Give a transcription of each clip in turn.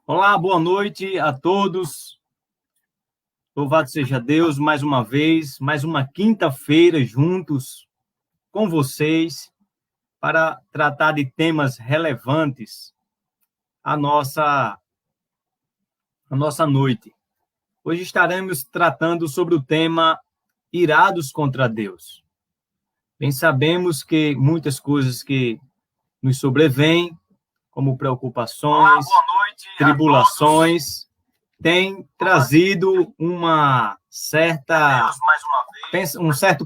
Olá, boa noite a todos. Louvado seja Deus, mais uma vez, mais uma quinta-feira juntos com vocês para tratar de temas relevantes à nossa noite. Hoje estaremos tratando sobre o tema irados contra Deus. Bem sabemos que muitas coisas que nos sobrevêm, como preocupações, tribulações, tem trazido um certo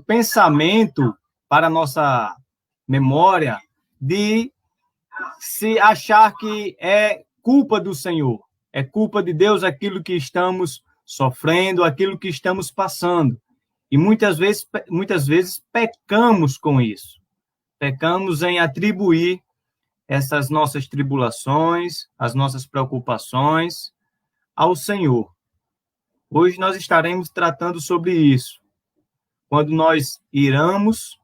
pensamento para a nossa memória de se achar que é culpa do Senhor, é culpa de Deus aquilo que estamos sofrendo, aquilo que estamos passando. E muitas vezes pecamos com isso. Pecamos em atribuir essas nossas tribulações, as nossas preocupações ao Senhor. Hoje nós estaremos tratando sobre isso, quando nós iramos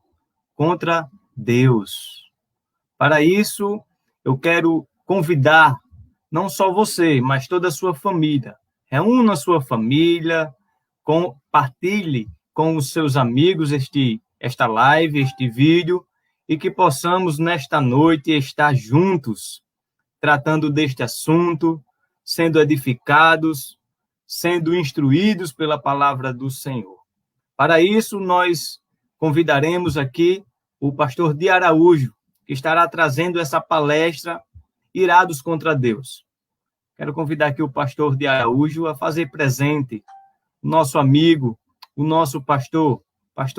contra Deus. Para isso, eu quero convidar não só você, mas toda a sua família. Reúna a sua família, compartilhe com os seus amigos esta live, este vídeo, e que possamos, nesta noite, estar juntos, tratando deste assunto, sendo edificados, sendo instruídos pela palavra do Senhor. Para isso, nós convidaremos aqui o pastor Di Araújo, que estará trazendo essa palestra, Irados contra Deus. Quero convidar aqui o pastor Di Araújo a fazer presente o nosso amigo, o nosso pastor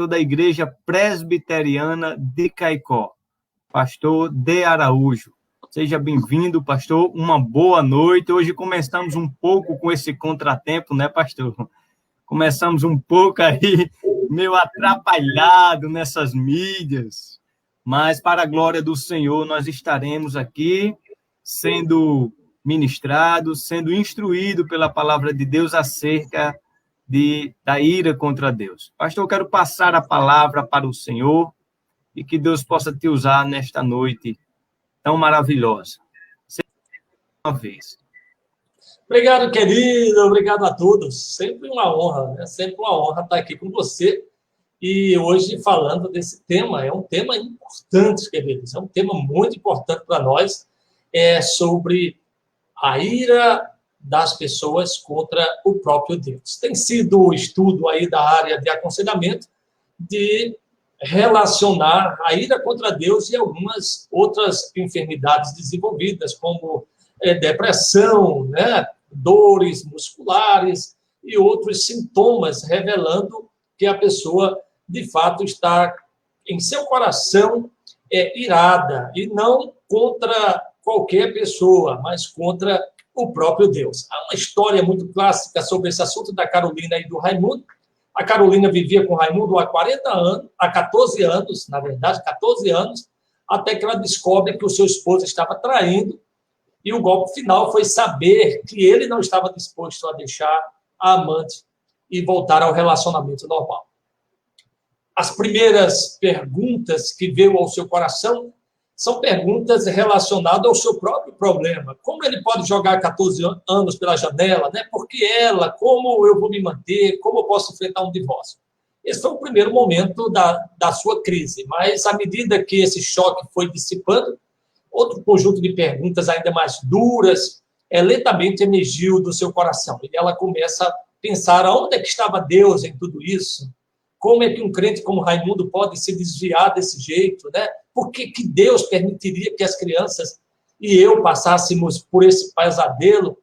da Igreja Presbiteriana de Caicó, pastor Di Araújo. Seja bem-vindo, pastor. Uma boa noite. Hoje começamos um pouco com esse contratempo, né, pastor? Começamos um pouco aí, meio atrapalhado nessas mídias, mas para a glória do Senhor, nós estaremos aqui sendo ministrados, sendo instruídos pela palavra de Deus acerca da ira contra Deus. Pastor, eu quero passar a palavra para o Senhor e que Deus possa te usar nesta noite tão maravilhosa. Uma vez. Obrigado, querido. Obrigado a todos. Sempre uma honra, né? Sempre uma honra estar aqui com você. E hoje falando desse tema, é um tema importante, queridos. É um tema muito importante para nós. É sobre a ira das pessoas contra o próprio Deus. Tem sido o estudo aí da área de aconselhamento de relacionar a ira contra Deus e algumas outras enfermidades desenvolvidas, como depressão, né? Dores musculares e outros sintomas, revelando que a pessoa, de fato, está em seu coração irada, e não contra qualquer pessoa, mas contra o próprio Deus. Há uma história muito clássica sobre esse assunto da Carolina e do Raimundo. A Carolina vivia com o Raimundo há 14 anos, na verdade, 14 anos, até que ela descobre que o seu esposo estava traindo, e o golpe final foi saber que ele não estava disposto a deixar a amante e voltar ao relacionamento normal. As primeiras perguntas que veio ao seu coração são perguntas relacionadas ao seu próprio problema. Como ele pode jogar 14 anos pela janela? Né? Por que ela? Como eu vou me manter? Como eu posso enfrentar um divórcio? Esse foi o primeiro momento da sua crise. Mas, à medida que esse choque foi dissipando, outro conjunto de perguntas ainda mais duras lentamente emergiu do seu coração. E ela começa a pensar aonde é que estava Deus em tudo isso? Como é que um crente como Raimundo pode se desviar desse jeito? Né? Por que Deus permitiria que as crianças e eu passássemos por esse pesadelo?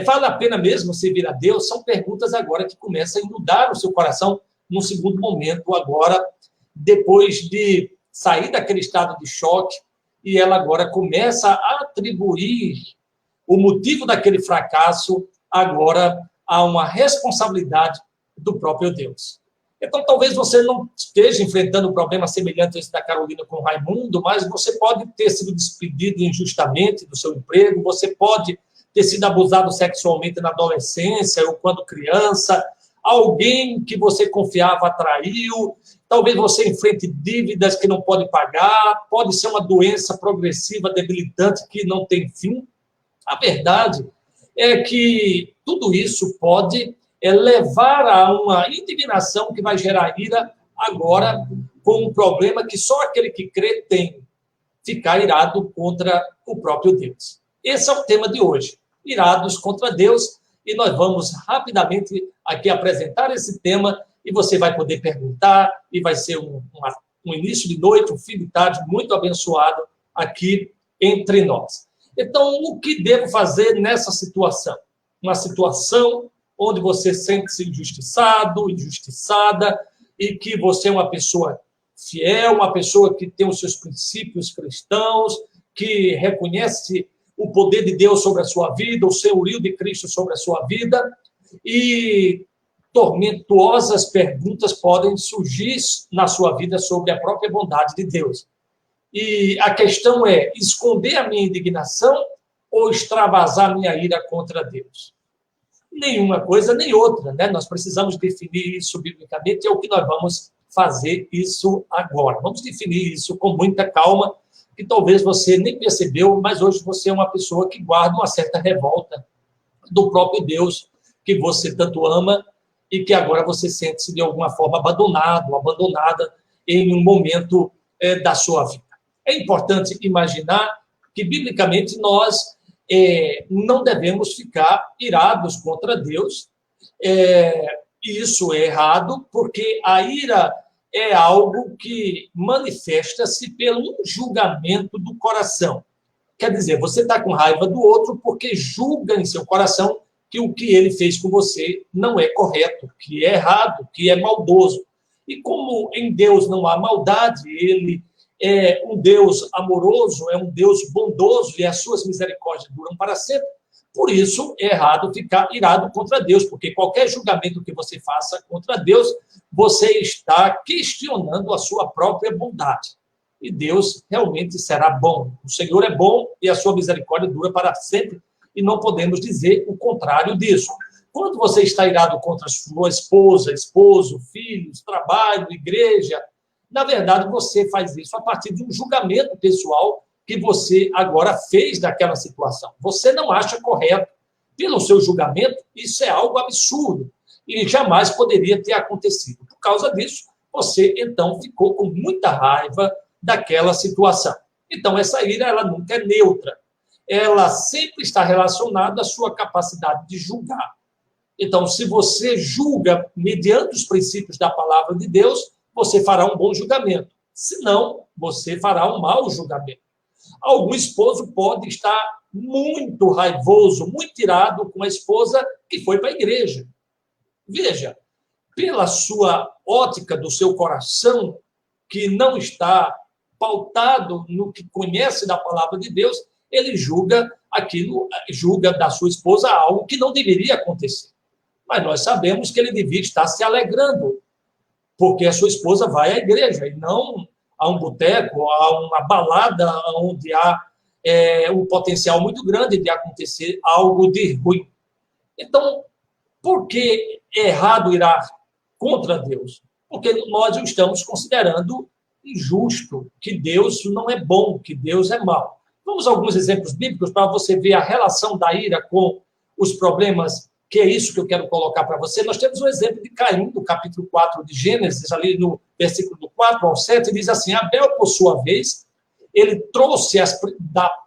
Vale a pena mesmo servir a Deus? São perguntas agora que começam a inundar o seu coração num segundo momento, agora, depois de sair daquele estado de choque, e ela agora começa a atribuir o motivo daquele fracasso agora a uma responsabilidade do próprio Deus. Então, talvez você não esteja enfrentando um problema semelhante a esse da Carolina com o Raimundo, mas você pode ter sido despedido injustamente do seu emprego, você pode ter sido abusado sexualmente na adolescência ou quando criança, alguém que você confiava traiu, talvez você enfrente dívidas que não pode pagar, pode ser uma doença progressiva, debilitante, que não tem fim. A verdade é que tudo isso pode levar a uma indignação que vai gerar ira agora, com um problema que só aquele que crê tem: ficar irado contra o próprio Deus. Esse é o tema de hoje, irados contra Deus, e nós vamos rapidamente aqui apresentar esse tema, e você vai poder perguntar, e vai ser um início de noite, um fim de tarde muito abençoado aqui entre nós. Então, o que devo fazer nessa situação? Uma situação onde você sente-se injustiçado, injustiçada, e que você é uma pessoa fiel, uma pessoa que tem os seus princípios cristãos, que reconhece o poder de Deus sobre a sua vida, o senhorio de Cristo sobre a sua vida, e tormentuosas perguntas podem surgir na sua vida sobre a própria bondade de Deus. E a questão é esconder a minha indignação ou extravasar minha ira contra Deus? Nenhuma coisa nem outra, né? Nós precisamos definir isso biblicamente, é o que nós vamos fazer isso agora. Vamos definir isso com muita calma, que talvez você nem percebeu, mas hoje você é uma pessoa que guarda uma certa revolta do próprio Deus, que você tanto ama, e que agora você sente-se de alguma forma abandonado, abandonada em um momento da sua vida. É importante imaginar que, biblicamente, nós não devemos ficar irados contra Deus. Isso é errado, porque a ira é algo que manifesta-se pelo julgamento do coração. Quer dizer, você está com raiva do outro porque julga em seu coração que o que ele fez com você não é correto, que é errado, que é maldoso. E como em Deus não há maldade, ele é um Deus amoroso, é um Deus bondoso, e as suas misericórdias duram para sempre. Por isso, é errado ficar irado contra Deus, porque qualquer julgamento que você faça contra Deus, você está questionando a sua própria bondade. E Deus realmente será bom. O Senhor é bom e a sua misericórdia dura para sempre, e não podemos dizer o contrário disso. Quando você está irado contra sua esposa, esposo, filhos, trabalho, igreja, na verdade, você faz isso a partir de um julgamento pessoal que você agora fez daquela situação. Você não acha correto. Pelo seu julgamento, isso é algo absurdo e jamais poderia ter acontecido. Por causa disso, você, então, ficou com muita raiva daquela situação. Então, essa ira, ela nunca é neutra. Ela sempre está relacionada à sua capacidade de julgar. Então, se você julga mediante os princípios da palavra de Deus, você fará um bom julgamento. Se não, você fará um mau julgamento. Algum esposo pode estar muito raivoso, muito irado com a esposa que foi para a igreja. Veja, pela sua ótica do seu coração, que não está pautado no que conhece da palavra de Deus, ele julga aquilo, julga da sua esposa algo que não deveria acontecer. Mas nós sabemos que ele devia estar se alegrando, porque a sua esposa vai à igreja e não a um boteco, a uma balada onde há um potencial muito grande de acontecer algo de ruim. Então, por que é errado irar contra Deus? Porque nós o estamos considerando injusto, que Deus não é bom, que Deus é mau. Vamos a alguns exemplos bíblicos para você ver a relação da ira com os problemas, que é isso que eu quero colocar para você. Nós temos um exemplo de Caim, do capítulo 4 de Gênesis, ali no versículo do 4 ao 7, diz assim: Abel, por sua vez, ele trouxe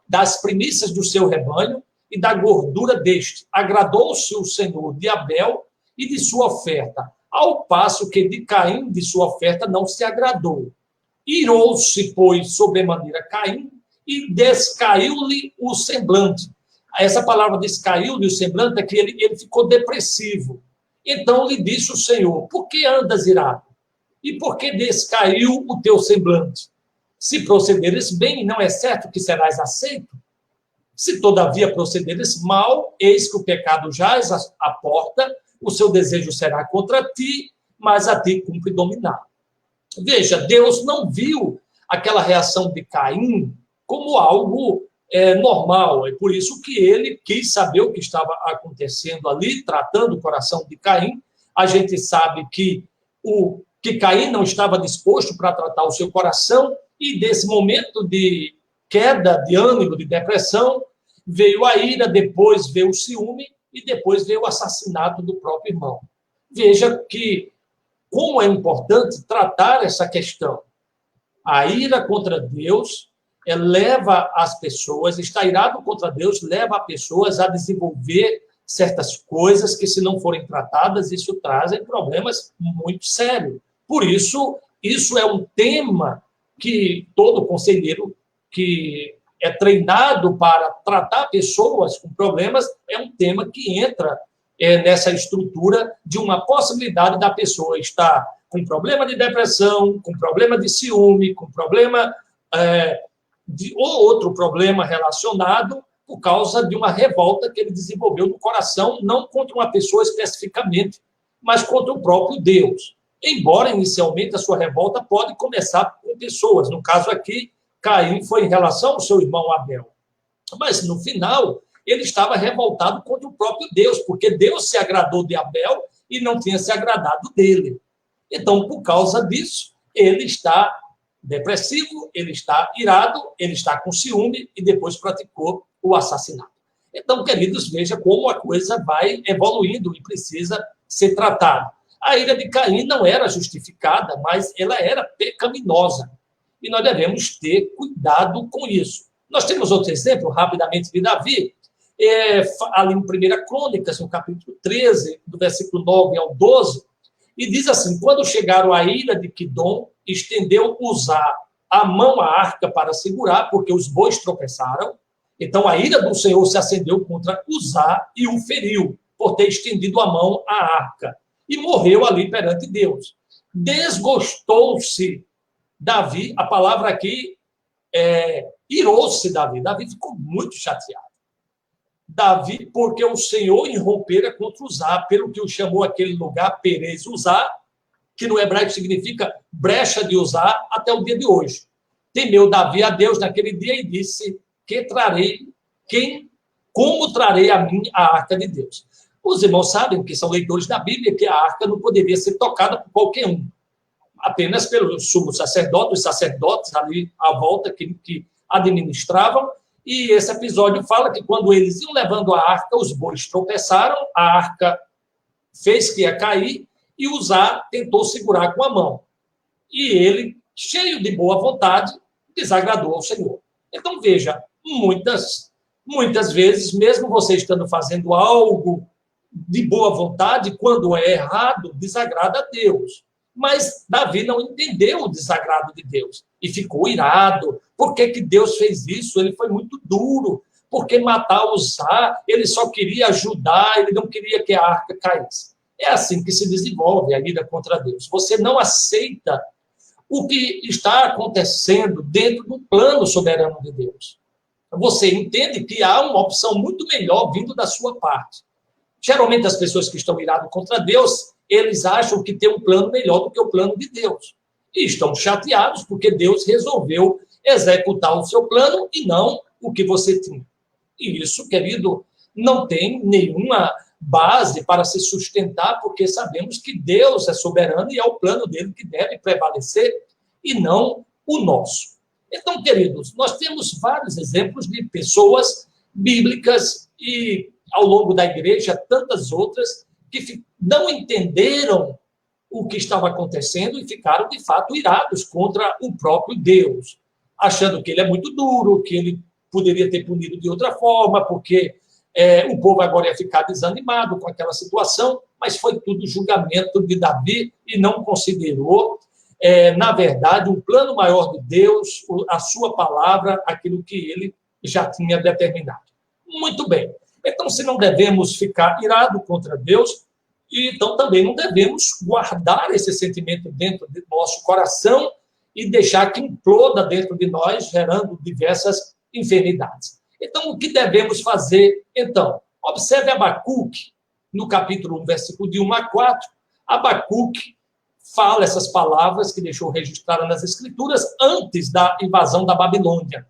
das primícias do seu rebanho e da gordura deste. Agradou-se o Senhor de Abel e de sua oferta, ao passo que de Caim, de sua oferta, não se agradou. Irou-se, pois, sobremaneira Caim, e descaiu-lhe o semblante. Essa palavra descaiu-lhe o semblante é que ele ficou depressivo. Então lhe disse o Senhor: por que andas irado? E por que descaiu o teu semblante? Se procederes bem, não é certo que serás aceito? Se todavia procederes mal, eis que o pecado jaz à porta, o seu desejo será contra ti, mas a ti cumpre dominar. Veja, Deus não viu aquela reação de Caim como algo normal. É por isso que ele quis saber o que estava acontecendo ali, tratando o coração de Caim. A gente sabe que Caim não estava disposto para tratar o seu coração, e desse momento de queda de ânimo, de depressão, veio a ira, depois veio o ciúme e depois veio o assassinato do próprio irmão. Veja que como é importante tratar essa questão. A ira contra Deus leva as pessoas, estar irado contra Deus leva as pessoas a desenvolver certas coisas que, se não forem tratadas, isso trazem problemas muito sérios. Por isso, isso é um tema que todo conselheiro que é treinado para tratar pessoas com problemas, é um tema que entra nessa estrutura de uma possibilidade da pessoa estar com problema de depressão, com problema de ciúme, com problema ou outro problema relacionado por causa de uma revolta que ele desenvolveu no coração, não contra uma pessoa especificamente, mas contra o próprio Deus. Embora, inicialmente, a sua revolta pode começar com pessoas. No caso aqui, Caim foi em relação ao seu irmão Abel. Mas, no final, ele estava revoltado contra o próprio Deus, porque Deus se agradou de Abel e não tinha se agradado dele. Então, por causa disso, ele está depressivo, ele está irado, ele está com ciúme e depois praticou o assassinato. Então, queridos, veja como a coisa vai evoluindo e precisa ser tratada. A ira de Caim não era justificada, mas ela era pecaminosa. E nós devemos ter cuidado com isso. Nós temos outro exemplo, rapidamente, de Davi, ali em 1 Crônicas, no capítulo 13, do versículo 9 ao 12, e diz assim: quando chegaram à ira de Quidom, estendeu Uzá a mão à arca para segurar, porque os bois tropeçaram. Então a ira do Senhor se acendeu contra Uzá e o feriu, por ter estendido a mão à arca. E morreu ali perante Deus. Desgostou-se Davi, a palavra aqui irou-se Davi. Davi ficou muito chateado. Davi, porque o Senhor irrompera contra Uzá, pelo que o chamou aquele lugar Perez Uzá, que no hebraico significa brecha de Uzá, até o dia de hoje. Temeu Davi a Deus naquele dia e disse: como trarei a mim a arca de Deus? Os irmãos sabem, que são leitores da Bíblia, que a arca não poderia ser tocada por qualquer um, apenas pelo sumo sacerdote, os sacerdotes ali à volta que administravam. E esse episódio fala que quando eles iam levando a arca, os bois tropeçaram, a arca fez que ia cair e Uzá tentou segurar com a mão. E ele, cheio de boa vontade, desagradou ao Senhor. Então, veja, muitas vezes, mesmo você estando fazendo algo de boa vontade, quando é errado, desagrada a Deus. Mas Davi não entendeu o desagrado de Deus e ficou irado. Por que Deus fez isso? Ele foi muito duro. Por que matar Uzá? Ele só queria ajudar, ele não queria que a arca caísse. É assim que se desenvolve a ira contra Deus. Você não aceita o que está acontecendo dentro do plano soberano de Deus. Você entende que há uma opção muito melhor vindo da sua parte. Geralmente, as pessoas que estão iradas contra Deus, eles acham que tem um plano melhor do que o plano de Deus. E estão chateados porque Deus resolveu executar o seu plano e não o que você tinha. E isso, querido, não tem nenhuma base para se sustentar, porque sabemos que Deus é soberano e é o plano dele que deve prevalecer e não o nosso. Então, queridos, nós temos vários exemplos de pessoas bíblicas e, ao longo da igreja, tantas outras que não entenderam o que estava acontecendo e ficaram, de fato, irados contra o próprio Deus, achando que ele é muito duro, que ele poderia ter punido de outra forma, porque o povo agora ia ficar desanimado com aquela situação, mas foi tudo julgamento de Davi e não considerou, na verdade, um plano maior de Deus, a sua palavra, aquilo que ele já tinha determinado. Muito bem. Então, se não devemos ficar irados contra Deus, então também não devemos guardar esse sentimento dentro do nosso coração e deixar que imploda dentro de nós, gerando diversas enfermidades. Então, o que devemos fazer, então? Observe Abacuque, no capítulo 1, versículo de 1 a 4. Abacuque fala essas palavras que deixou registradas nas Escrituras antes da invasão da Babilônia.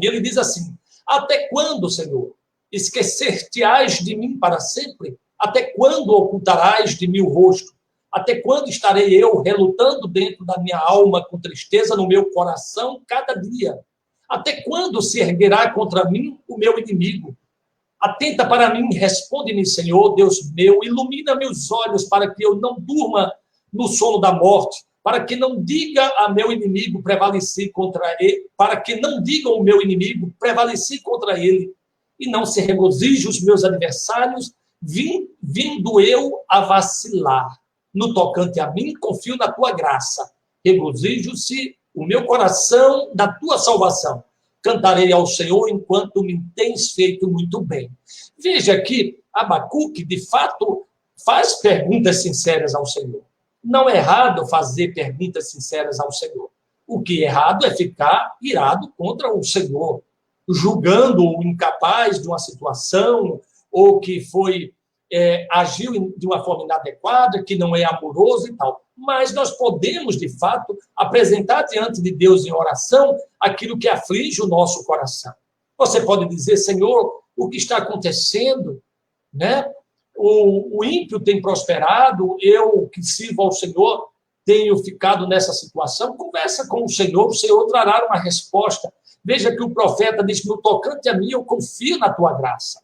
Ele diz assim: até quando, Senhor, esquecer-te-ás de mim para sempre? Até quando ocultarás de mim o rosto? Até quando estarei eu relutando dentro da minha alma com tristeza no meu coração cada dia? Até quando se erguerá contra mim o meu inimigo? Atenta para mim, responde-me, Senhor, Deus meu, ilumina meus olhos para que eu não durma no sono da morte, para que não diga a meu inimigo prevaleci contra ele, para que não diga o meu inimigo prevaleci contra ele, e não se regozije os meus adversários, vindo eu a vacilar. No tocante a mim, confio na tua graça. Regozijo-se o meu coração da tua salvação. Cantarei ao Senhor enquanto me tens feito muito bem. Veja que Abacuque, de fato, faz perguntas sinceras ao Senhor. Não é errado fazer perguntas sinceras ao Senhor. O que é errado é ficar irado contra o Senhor, julgando-o incapaz de uma situação, ou que agiu de uma forma inadequada, que não é amoroso e tal. Mas nós podemos, de fato, apresentar diante de Deus em oração aquilo que aflige o nosso coração. Você pode dizer, Senhor, o que está acontecendo, né? O ímpio tem prosperado, eu que sirvo ao Senhor tenho ficado nessa situação. Conversa com o Senhor trará uma resposta. Veja que o profeta diz, no tocante a mim, eu confio na tua graça.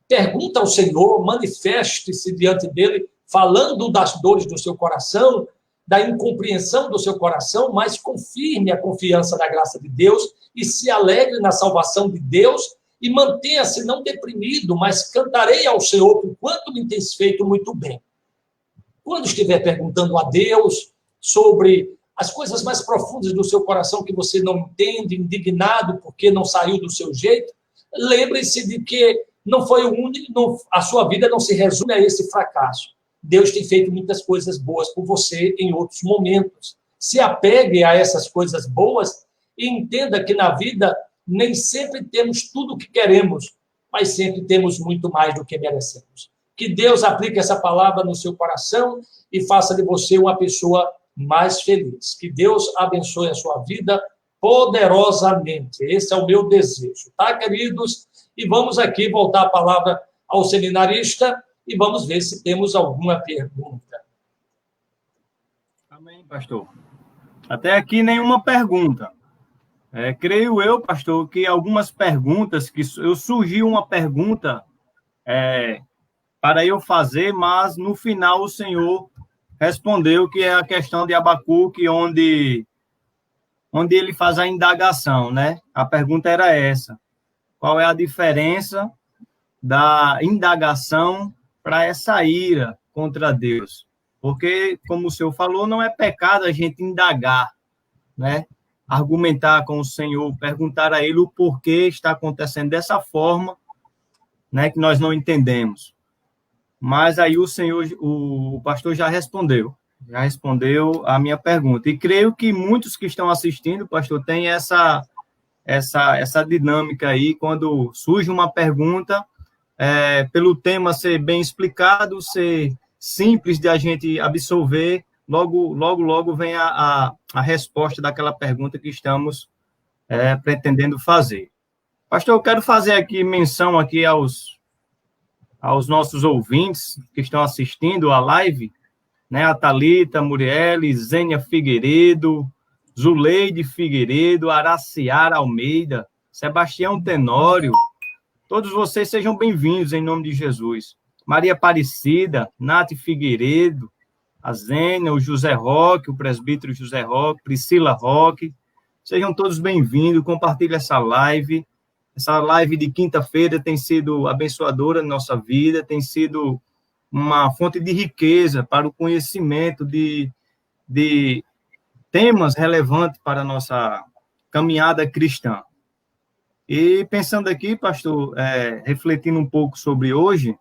Pergunta ao Senhor, manifeste-se diante dele, falando das dores do seu coração, da incompreensão do seu coração, mas confirme a confiança na graça de Deus e se alegre na salvação de Deus e mantenha-se não deprimido, mas cantarei ao Senhor enquanto me tens feito muito bem. Quando estiver perguntando a Deus sobre as coisas mais profundas do seu coração que você não entende, indignado porque não saiu do seu jeito, lembre-se de que não foi o único, a sua vida não se resume a esse fracasso. Deus tem feito muitas coisas boas por você em outros momentos. Se apegue a essas coisas boas e entenda que na vida nem sempre temos tudo o que queremos, mas sempre temos muito mais do que merecemos. Que Deus aplique essa palavra no seu coração e faça de você uma pessoa mais feliz. Que Deus abençoe a sua vida poderosamente. Esse é o meu desejo, tá, queridos? E vamos aqui voltar a palavra ao seminarista e vamos ver se temos alguma pergunta. Amém, pastor. Até aqui nenhuma pergunta. Creio eu, pastor, que algumas perguntas, que surgiu uma pergunta para eu fazer, mas no final o Senhor respondeu, que é a questão de Abacuque, onde ele faz a indagação, né? A pergunta era essa: qual é a diferença da indagação para essa ira contra Deus? Porque, como o senhor falou, não é pecado a gente indagar, né? Argumentar com o Senhor, perguntar a Ele o porquê está acontecendo dessa forma, né, que nós não entendemos. Mas aí o pastor já respondeu a minha pergunta. E creio que muitos que estão assistindo, pastor, tem essa dinâmica aí, quando surge uma pergunta, pelo tema ser bem explicado, ser simples de a gente absorver, logo vem a resposta daquela pergunta que estamos pretendendo fazer. Pastor, eu quero fazer aqui menção aqui aos nossos ouvintes que estão assistindo a live, né? A Thalita Murieli, Zênia Figueiredo, Zuleide Figueiredo, Araciara Almeida, Sebastião Tenório, todos vocês sejam bem-vindos em nome de Jesus. Maria Aparecida, Nath Figueiredo, a Zênia, o José Roque, o presbítero José Roque, Priscila Roque, sejam todos bem-vindos, compartilhe essa live de quinta-feira tem sido abençoadora na nossa vida, tem sido uma fonte de riqueza para o conhecimento de temas relevantes para a nossa caminhada cristã. E pensando aqui, pastor, refletindo um pouco sobre hoje,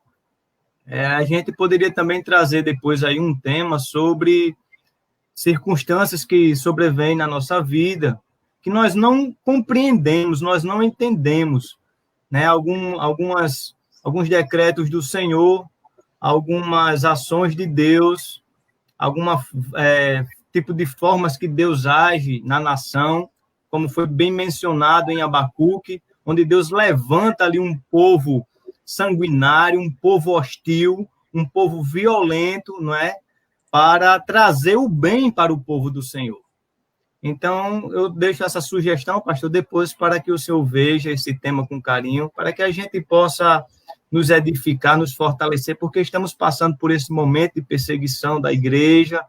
a gente poderia também trazer depois aí um tema sobre circunstâncias que sobrevêm na nossa vida, que nós não compreendemos, nós não entendemos, né? Alguns decretos do Senhor, algumas ações de Deus, tipo de formas que Deus age na nação, como foi bem mencionado em Abacuque, onde Deus levanta ali um povo sanguinário, um povo hostil, um povo violento, não é? Para trazer o bem para o povo do Senhor. Então, eu deixo essa sugestão, pastor, depois para que o senhor veja esse tema com carinho, para que a gente possa nos edificar, nos fortalecer, porque estamos passando por esse momento de perseguição da igreja,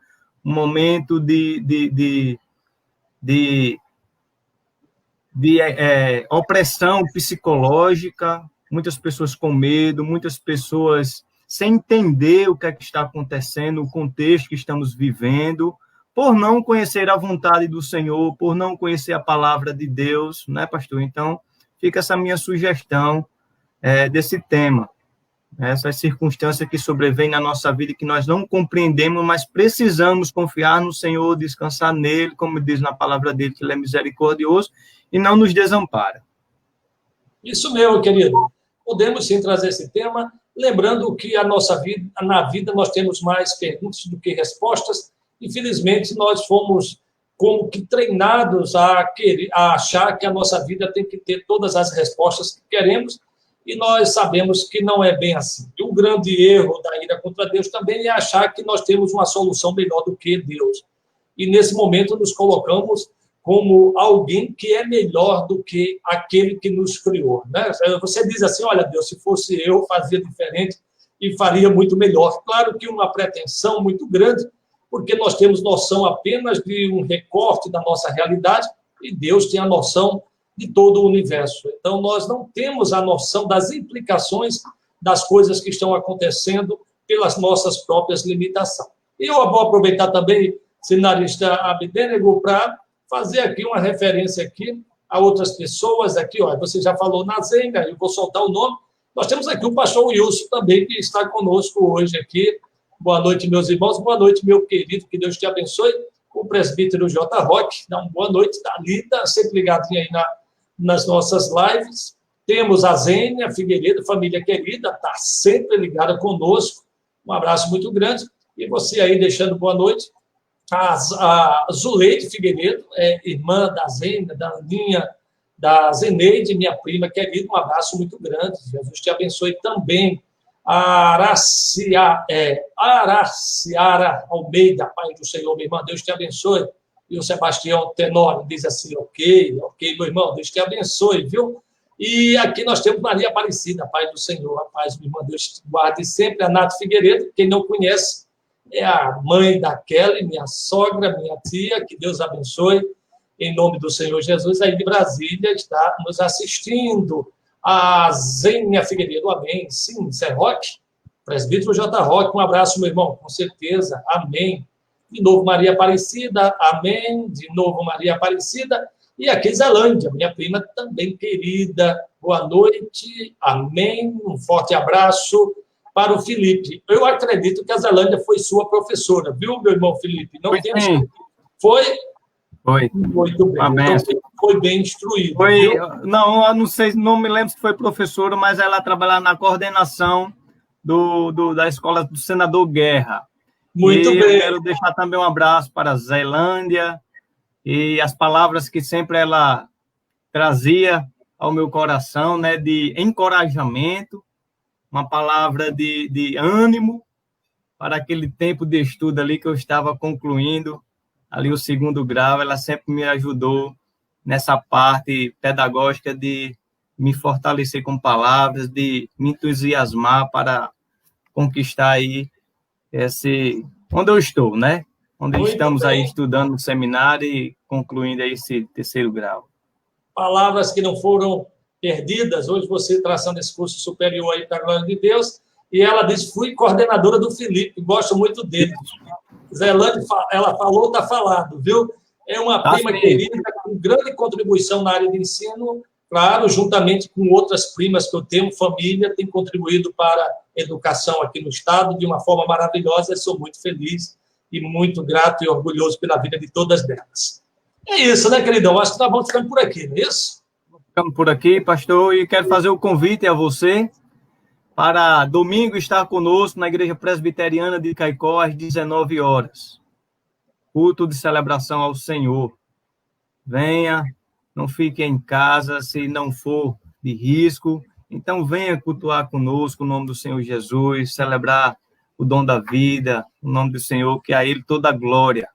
um momento de opressão psicológica, muitas pessoas com medo, muitas pessoas sem entender o que é que está acontecendo, o contexto que estamos vivendo, por não conhecer a vontade do Senhor, por não conhecer a palavra de Deus, né, pastor? Então, fica essa minha sugestão desse tema, essas circunstâncias que sobrevêm na nossa vida e que nós não compreendemos, mas precisamos confiar no Senhor, descansar nele, como diz na palavra dele, que ele é misericordioso e não nos desampara. Isso mesmo, querido. Podemos sim trazer esse tema, lembrando que na vida nós temos mais perguntas do que respostas. Infelizmente, nós fomos como que treinados a achar que a nossa vida tem que ter todas as respostas que queremos, e nós sabemos que não é bem assim. E um grande erro da ira contra Deus também é achar que nós temos uma solução melhor do que Deus. E nesse momento nos colocamos como alguém que é melhor do que aquele que nos criou, né? Você diz assim, olha, Deus, se fosse eu, fazia diferente e faria muito melhor. Claro que uma pretensão muito grande, porque nós temos noção apenas de um recorte da nossa realidade e Deus tem a noção de todo o universo. Então, nós não temos a noção das implicações das coisas que estão acontecendo pelas nossas próprias limitações. E eu vou aproveitar também, senarista Abednego, para fazer aqui uma referência aqui a outras pessoas. Aqui, ó, você já falou na Zenga, eu vou soltar o nome. Nós temos aqui o pastor Wilson também, que está conosco hoje aqui. Boa noite, meus irmãos. Boa noite, meu querido. Que Deus te abençoe. O presbítero J. Roque. Dá uma boa noite. Thalita, sempre ligadinha aí nas nossas lives. Temos a Zênia Figueiredo, família querida, está sempre ligada conosco. Um abraço muito grande. E você aí deixando boa noite. A Zuleide Figueiredo, irmã da Zênia, da Aninha, da Zeneide, minha prima querida. Um abraço muito grande. Jesus te abençoe também. A Araciara Almeida, Pai do Senhor, minha irmã, Deus te abençoe. E o Sebastião Tenório diz assim, ok, meu irmão, Deus te abençoe, viu? E aqui nós temos Maria Aparecida, Pai do Senhor, a paz, minha irmã, Deus te guarde sempre. A Nath Figueiredo, quem não conhece, é a mãe da Kelly, minha sogra, minha tia, que Deus abençoe, em nome do Senhor Jesus, aí de Brasília, está nos assistindo. A Zênia Figueiredo, amém. Sim, Zé Roque, presbítero J. Roque, um abraço, meu irmão, com certeza, amém. De novo, Maria Aparecida, amém. De novo, Maria Aparecida. E aqui, Zelândia, minha prima também querida, boa noite, amém. Um forte abraço para o Felipe. Eu acredito que a Zelândia foi sua professora, viu, meu irmão Felipe? Não temos... Foi? Foi. Muito bem. Então, foi bem instruído. Foi, não sei, não me lembro se foi professora, mas ela trabalhava na coordenação da escola do senador Guerra. Muito bem. Eu quero deixar também um abraço para a Zelândia e as palavras que sempre ela trazia ao meu coração, né, de encorajamento, uma palavra de ânimo para aquele tempo de estudo ali que eu estava concluindo, ali o 2º grau. Ela sempre me ajudou nessa parte pedagógica de me fortalecer com palavras, de me entusiasmar para conquistar aí onde eu estou, né? Onde muito estamos bem. Aí estudando no seminário e concluindo aí esse 3º grau. Palavras que não foram perdidas. Hoje você traçando esse curso superior aí para a glória de Deus, e ela disse, fui coordenadora do Felipe, gosto muito dele. Zelândia, ela falou, está falado, viu? É uma prima querida, com grande contribuição na área de ensino, claro, juntamente com outras primas que eu tenho, família, tem contribuído para a educação aqui no Estado de uma forma maravilhosa. Eu sou muito feliz e muito grato e orgulhoso pela vida de todas elas. É isso, né, queridão? Acho que nós vamos ficando por aqui, não é isso? Ficamos por aqui, pastor, e quero fazer o convite a você para domingo estar conosco na Igreja Presbiteriana de Caicó, às 19 horas. Culto de celebração ao Senhor. Venha, não fique em casa se não for de risco. Então, venha cultuar conosco o nome do Senhor Jesus, celebrar o dom da vida, o nome do Senhor, que a Ele toda a glória.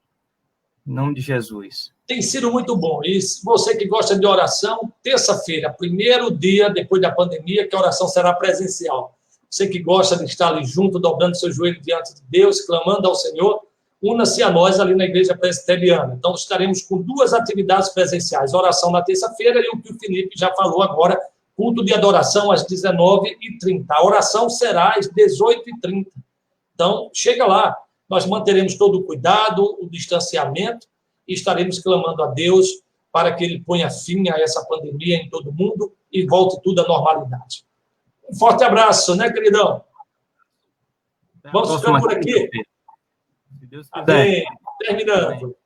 Em nome de Jesus. tem sido muito bom. E você que gosta de oração, terça-feira, primeiro dia depois da pandemia, que a oração será presencial. Você que gosta de estar ali junto, dobrando seu joelho diante de Deus, clamando ao Senhor, una-se a nós ali na Igreja Presbiteriana. Então, estaremos com 2 atividades presenciais. Oração na terça-feira e o que o Felipe já falou agora, culto de adoração às 19h30. A oração será às 18h30. Então, chega lá. Nós manteremos todo o cuidado, o distanciamento, e estaremos clamando a Deus para que Ele ponha fim a essa pandemia em todo mundo e volte tudo à normalidade. Um forte abraço, né, queridão? Vamos ficando por aqui. Se Deus quiser. Amém. Terminando.